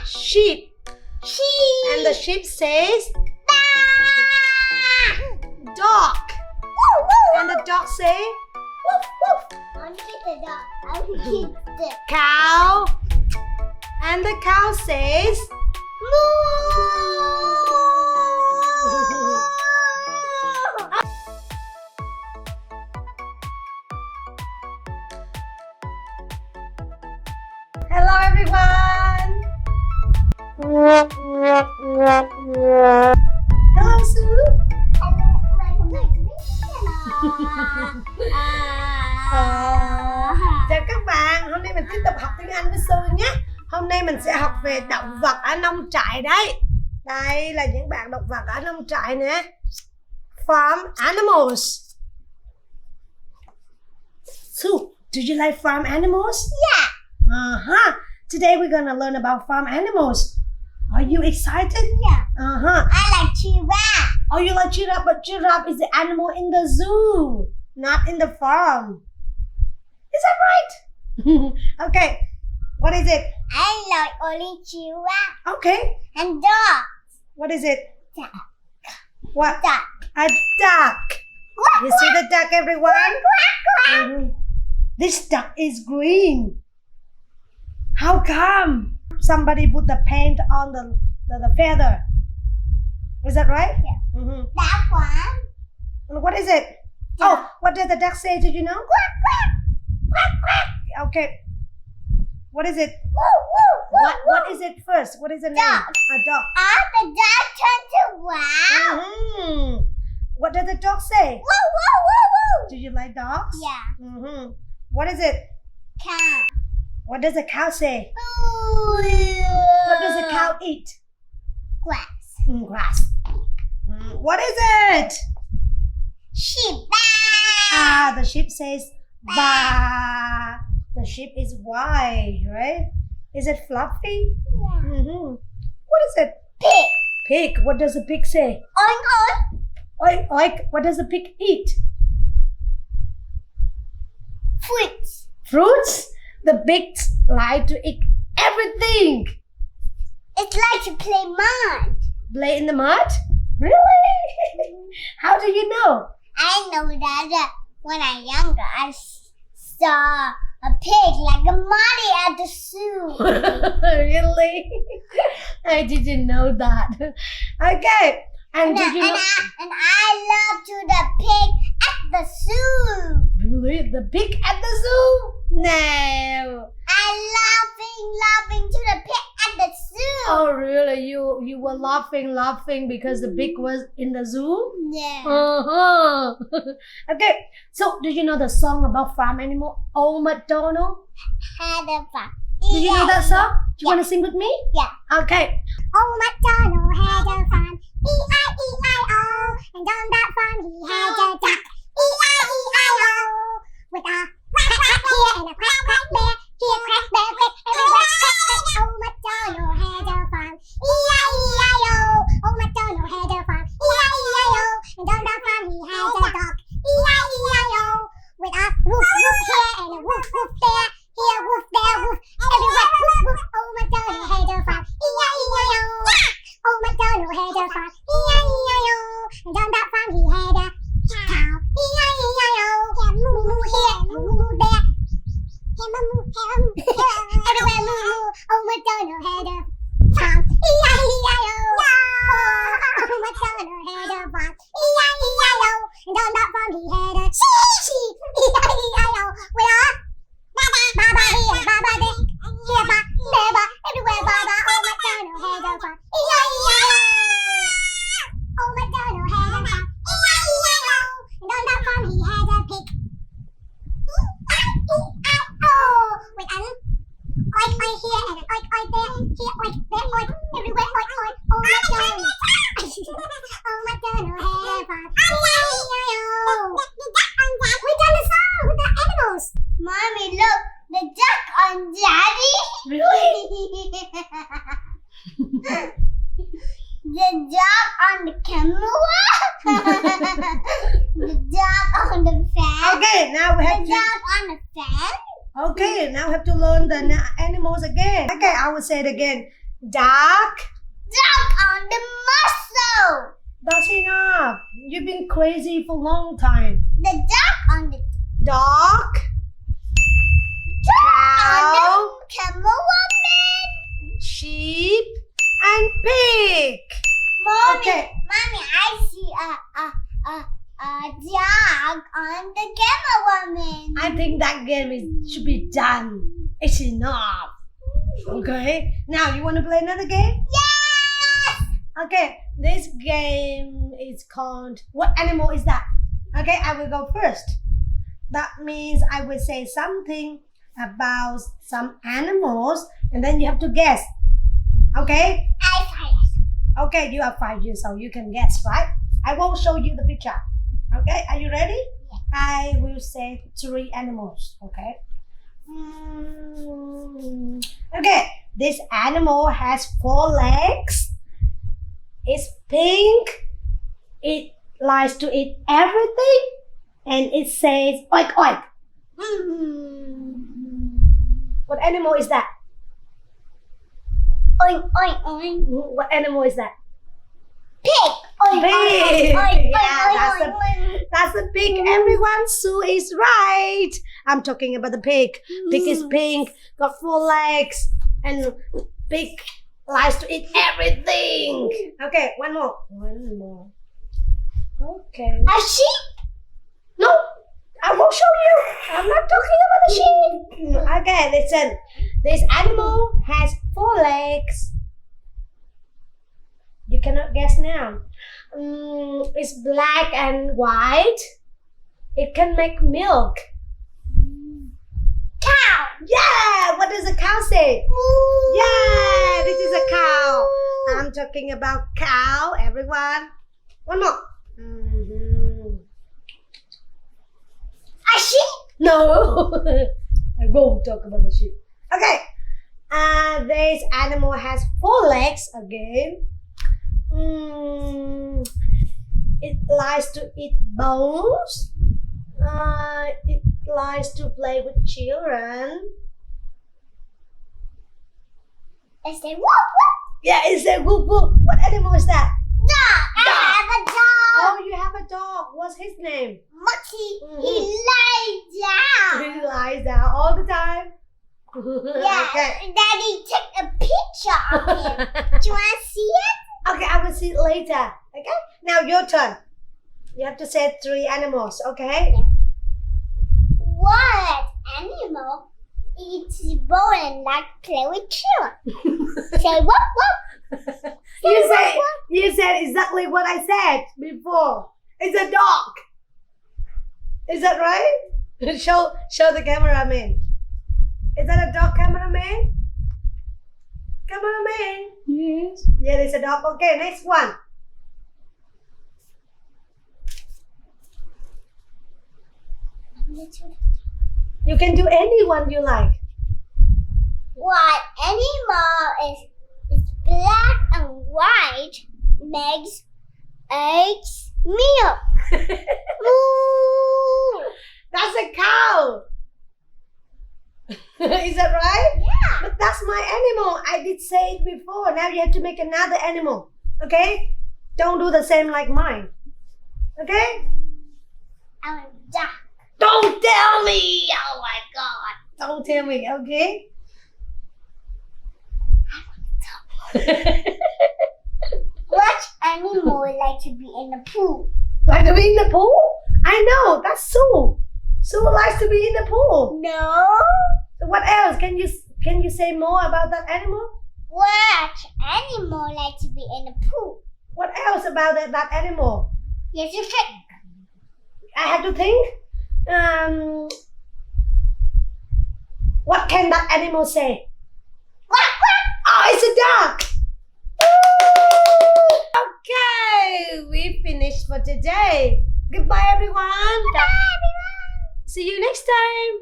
Sheep. Sheep. And the sheep says Ba. dog. Woo, woo, And the dog say woof, woof. I want to get the dog. I want to get the cow. And the cow says Hello everyone. Hello Sue. Chào các bạn, hôm nay mình tiếp tục học tiếng Anh với Sue nhé. Hôm nay mình sẽ học về động vật ở nông trại đấy. Đây là những bạn động vật ở nông trại nè. Farm animals. Sue, do you like farm animals? Yeah. Uh-huh. Today we're gonna learn about farm animals. Are you excited? Yeah. Uh-huh. I like giraffe. Oh, you like giraffe, but giraffe is the animal in the zoo, not in the farm. Is that right? Okay. What is it? I like only giraffe Okay. and dog. What is it? Duck. What? Duck. A duck. You see the duck, everyone? Mhm. This duck is green. How come? Somebody put the paint on the feather. Is that right? Yeah. Mm-hmm. That one. And what is it? Duck. Oh, what does the duck say? Did you know? Quack, quack. Quack, quack. Okay. What is it? Woo, woo, woo, What woo. is it first? What is the name? Dog. A dog. The dog turned to wow. Mm-hmm. What does the dog say? Woo, woo, woo, woo. Do you like dogs? Yeah. Mm-hmm. What is it? Cow. What does the cow say? Ooh. What does the cow eat? Grass. Grass. What is it? Sheep. The sheep says ba. The sheep is white, right? Is it fluffy? Yeah. Mm-hmm. What is it? Pig. Pig. What does the pig say? Oink, oink. Oink, oink. What does the pig eat? Fruits. Fruits? The pigs like to eat everything. It's like to play mud. Play in the mud? Really? How do you know? I know that when I'm younger, I saw a pig like a muddy at the zoo. Really? I didn't know that. Okay. And did you know? And I love to the pig at the zoo. Really? The pig at the zoo? No. I laughing to the pig at the zoo. Oh, really? You were laughing because the pig was in the zoo? Yeah. Uh-huh. Okay. So, do you know the song about farm animal? Oh, MacDonald? Had a farm. Do you know that song? Do you Yeah. want to sing with me? Yeah. Okay. Oh, MacDonald had a farm, E-I-E-I-O. And on that farm he had a duck, E-I-E-I-O. With a quack quack here and a quack quack there, here quack there quack, everywhere quack quack. Oh, MacDonald had a farm, E-I-E-I-O. Oh, MacDonald had a farm, E-I-E-I-O. And on that farm he had a dog, E-I-E-I-O. With a woof woof here and a woof woof there, here woof there woof, everywhere woof woof. Oh, MacDonald had a farm, E-I-E-I-O. Oh, MacDonald had a farm, E-I-E-I-O. And on that farm he had a cow, E-I-E-I-O. Moo moo here, moo moo there. Here moo moo, everywhere moo moo. Oh, MacDonald had a farm, E-I-E-I-O. Oh, MacDonald had a farm, E-I-E-I-O. And on that farm he had a sheep, E-I-E-I-O. With a Baba here, Baba there, here ba, there ba, everywhere Baba. Oh, MacDonald had a farm, E-I-E-I-O. Oh, MacDonald had a farm, E-I-E-I-O. And on that farm he had a pig, E-I-E-I-O. With an oink oink here and an oink oink there, here oink, there oink, everywhere oink oink. Oh, MacDonald. Oh, MacDonald had a farm, E-I-E-I-O. We done the song with the animals. Mommy, look, the duck on Daddy. Really? The dog on the camera. The dog on the fan. Okay, now we have The to... dog on the fan. Okay, now we have to learn the animals again. Okay, I will say it again. Duck. Duck on the muscle. That's enough. You've been crazy for a long time. The duck on the Dog. on Cow. the camel woman. Sheep. And pig. Mommy, Okay. Mommy, I see a dog on the camel woman. I think that game should be done. It's enough. Okay. Now you want to play another game? Yes! Okay. This game is called. What animal is that? Okay, I will go first. That means I will say something about some animals, and then you have to guess. Okay. I find Okay, you are 5 years old. You can guess, right? I won't show you the picture. Okay, are you ready? Yeah. I will say 3 animals. Okay. Okay, this animal has 4 legs. It's pink. It likes to eat everything, and it says oink oink. What animal is that? Oink, oink, oink. What animal is that? Pig. Oink, Pig. oink, oink, oink, Yeah, oink, oink. That's a pig. Everyone, Sue is right. I'm talking about the pig. Pig is pink, got 4 legs, and pig likes to eat everything. Okay, one more. One more. Okay. A sheep. No, I won't show you. I'm not talking about the sheep. Okay, listen. This animal has 4 legs. You cannot guess now. It's black and white. It can make milk. Cow. Yeah, what does a cow say? Moo. Yeah, this is a cow. I'm talking about cow, everyone. One more. A sheep. No, I won't talk about the sheep. Okay, this animal has 4 legs again. It likes to eat bones. It likes to play with children. It's a whoop whoop. Yeah, it's a whoop whoop. What animal is that? Dog. I have a dog. Oh, you have a dog. What's his name? Monkey. He lies down. He lies down all the time. Yeah. Okay. Daddy took a picture of him. Do you want to see it? Okay, I will see it later. Okay? Now your turn. You have to say 3 animals, okay? What animal eats bone and like play with children? Say whoop whoop. You said exactly what I said before. It's a dog. Is that right? Show the cameraman. Is that a dog, cameraman? Cameraman? Yes. Yeah, it's a dog. Okay, next one. You can do any one you like. What animal is black and white, makes eggs, milk? Moo. That's a cow. Is that right? Yeah. But that's my animal. I did say it before. Now you have to make another animal. Okay? Don't do the same like mine. Okay? I'm a duck. Don't tell me. Oh my God. Don't tell me. Okay? What animal would like to be in the pool? Like to be in the pool? I know. That's Sue. Sue likes to be in the pool. No. What else? Can you say more about that animal? What animal like to be in the pool? What else about that animal? You have to think. I have to think. What can that animal say? Quack, quack. Oh, it's a duck. Okay, we finished for today. Goodbye, everyone. Bye, everyone. See you next time.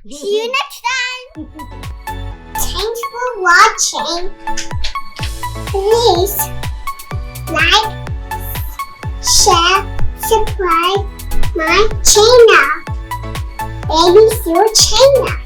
See you next time. Thanks for watching. Please like, share, subscribe my channel. Baby through China.